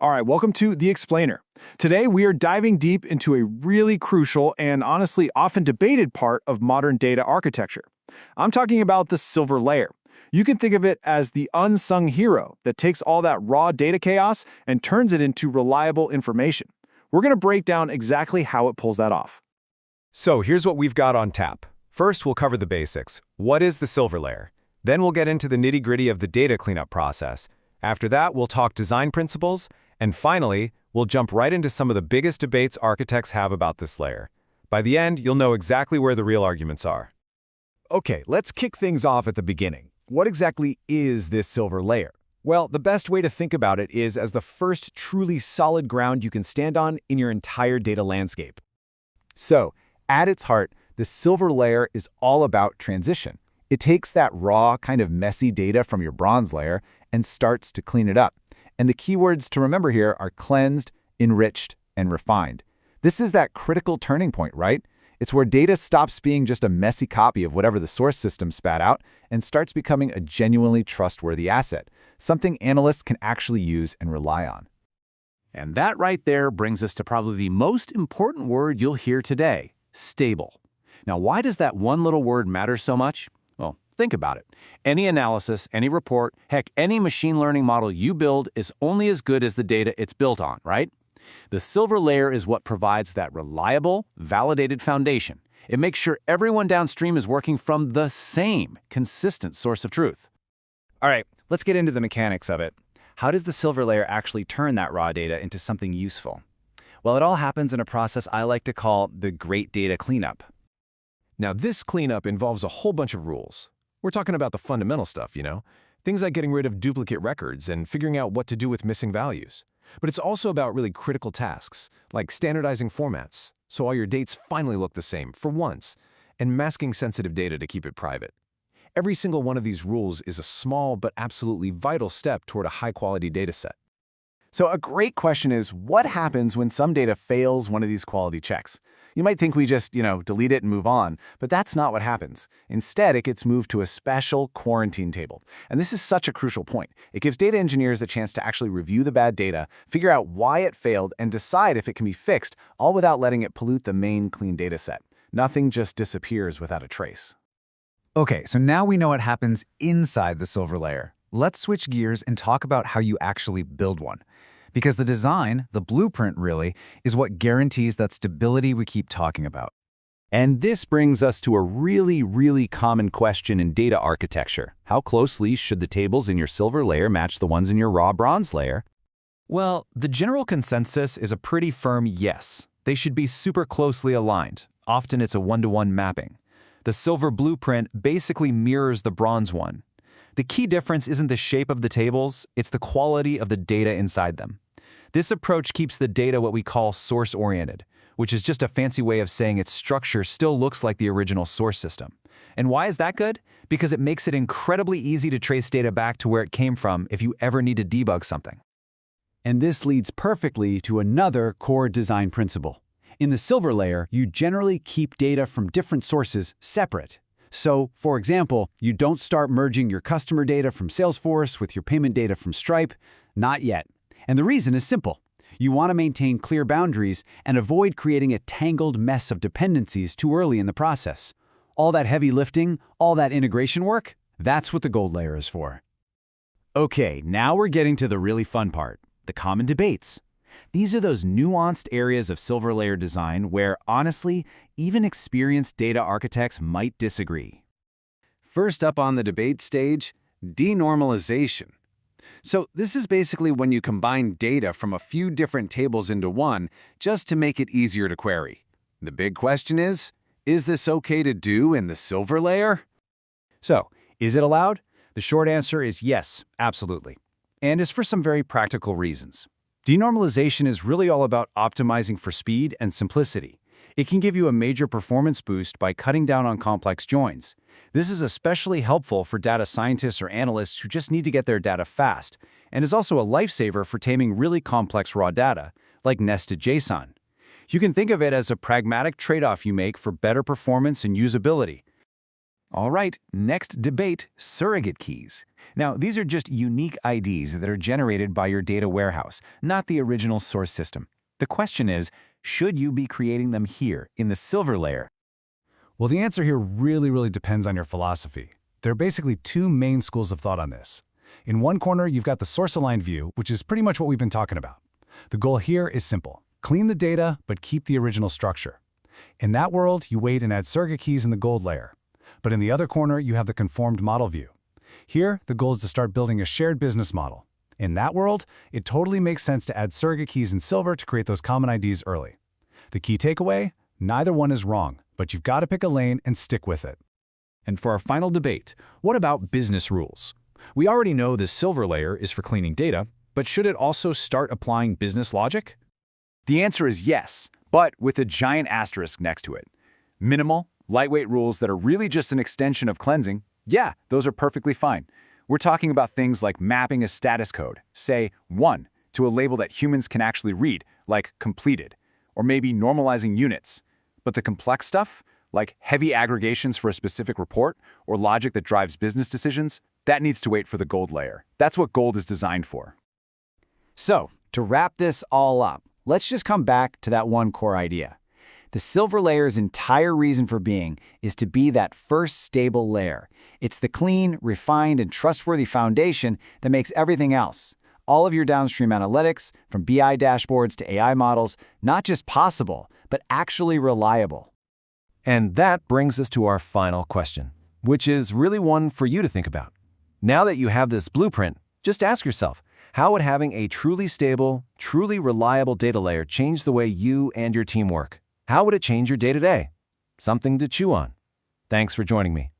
All right, welcome to The Explainer. Today, we are diving deep into a really crucial and honestly often debated part of modern data architecture. I'm talking about the silver layer. You can think of it as the unsung hero that takes all that raw data chaos and turns it into reliable information. We're going to break down exactly how it pulls that off. So here's what we've got on tap. First, we'll cover the basics. What is the silver layer? Then we'll get into the nitty-gritty of the data cleanup process. After that, we'll talk design principles. And finally, we'll jump right into some of the biggest debates architects have about this layer. By the end, you'll know exactly where the real arguments are. Okay, let's kick things off at the beginning. What exactly is this silver layer? Well, the best way to think about it is as the first truly solid ground you can stand on in your entire data landscape. So, at its heart, the silver layer is all about transition. It takes that raw, kind of messy data from your bronze layer and starts to clean it up. And the keywords to remember here are cleansed, enriched, and refined. This is that critical turning point, right? It's where data stops being just a messy copy of whatever the source system spat out and starts becoming a genuinely trustworthy asset, something analysts can actually use and rely on. And that right there brings us to probably the most important word you'll hear today, stable. Now, why does that one little word matter so much? Well, think about it. Any analysis, any report, heck, any machine learning model you build is only as good as the data it's built on, right? The silver layer is what provides that reliable, validated foundation. It makes sure everyone downstream is working from the same consistent source of truth. All right, let's get into the mechanics of it. How does the silver layer actually turn that raw data into something useful? Well, it all happens in a process I like to call the great data cleanup. Now, this cleanup involves a whole bunch of rules. We're talking about the fundamental stuff, things like getting rid of duplicate records and figuring out what to do with missing values. But it's also about really critical tasks, like standardizing formats, so all your dates finally look the same for once, and masking sensitive data to keep it private. Every single one of these rules is a small but absolutely vital step toward a high-quality data set. So a great question is, what happens when some data fails one of these quality checks? You might think we just, delete it and move on, but that's not what happens. Instead, it gets moved to a special quarantine table. And this is such a crucial point. It gives data engineers a chance to actually review the bad data, figure out why it failed, and decide if it can be fixed, all without letting it pollute the main clean data set. Nothing just disappears without a trace. Okay, so now we know what happens inside the silver layer. Let's switch gears and talk about how you actually build one. Because the design, the blueprint really, is what guarantees that stability we keep talking about. And this brings us to a really common question in data architecture. How closely should the tables in your silver layer match the ones in your raw bronze layer? Well, the general consensus is a pretty firm yes. They should be super closely aligned. Often it's a one-to-one mapping. The silver blueprint basically mirrors the bronze one. The key difference isn't the shape of the tables, it's the quality of the data inside them. This approach keeps the data what we call source-oriented, which is just a fancy way of saying its structure still looks like the original source system. And why is that good? Because it makes it incredibly easy to trace data back to where it came from if you ever need to debug something. And this leads perfectly to another core design principle. In the silver layer, you generally keep data from different sources separate. So, for example, you don't start merging your customer data from Salesforce with your payment data from Stripe. Not yet. And the reason is simple. You want to maintain clear boundaries and avoid creating a tangled mess of dependencies too early in the process. All that heavy lifting, all that integration work, that's what the gold layer is for. Okay, now we're getting to the really fun part, the common debates. These are those nuanced areas of silver layer design where, honestly, even experienced data architects might disagree. First up on the debate stage, denormalization. So this is basically when you combine data from a few different tables into one just to make it easier to query. The big question is this okay to do in the silver layer? So, is it allowed? The short answer is yes, absolutely. And is for some very practical reasons. Denormalization is really all about optimizing for speed and simplicity. It can give you a major performance boost by cutting down on complex joins. This is especially helpful for data scientists or analysts who just need to get their data fast, and is also a lifesaver for taming really complex raw data, like nested JSON. You can think of it as a pragmatic trade-off you make for better performance and usability. All right, next debate, surrogate keys. Now, these are just unique IDs that are generated by your data warehouse, not the original source system. The question is, should you be creating them here in the silver layer? Well, the answer here really depends on your philosophy. There are basically two main schools of thought on this. In one corner, you've got the source-aligned view, which is pretty much what we've been talking about. The goal here is simple. Clean the data, but keep the original structure. In that world, you wait and add surrogate keys in the gold layer. But in the other corner, you have the conformed model view. Here, the goal is to start building a shared business model. In that world, it totally makes sense to add surrogate keys in silver to create those common IDs early. The key takeaway? Neither one is wrong, but you've got to pick a lane and stick with it. And for our final debate, what about business rules? We already know the silver layer is for cleaning data, but should it also start applying business logic? The answer is yes, but with a giant asterisk next to it. Minimal, lightweight rules that are really just an extension of cleansing, yeah, those are perfectly fine. We're talking about things like mapping a status code, say 1, to a label that humans can actually read, like completed, or maybe normalizing units. But the complex stuff, like heavy aggregations for a specific report or logic that drives business decisions, that needs to wait for the gold layer. That's what gold is designed for. So, to wrap this all up, let's just come back to that one core idea. The silver layer's entire reason for being is to be that first stable layer. It's the clean, refined, and trustworthy foundation that makes everything else, all of your downstream analytics, from BI dashboards to AI models, not just possible, but actually reliable. And that brings us to our final question, which is really one for you to think about. Now that you have this blueprint, just ask yourself, how would having a truly stable, truly reliable data layer change the way you and your team work? How would it change your day-to-day? Something to chew on. Thanks for joining me.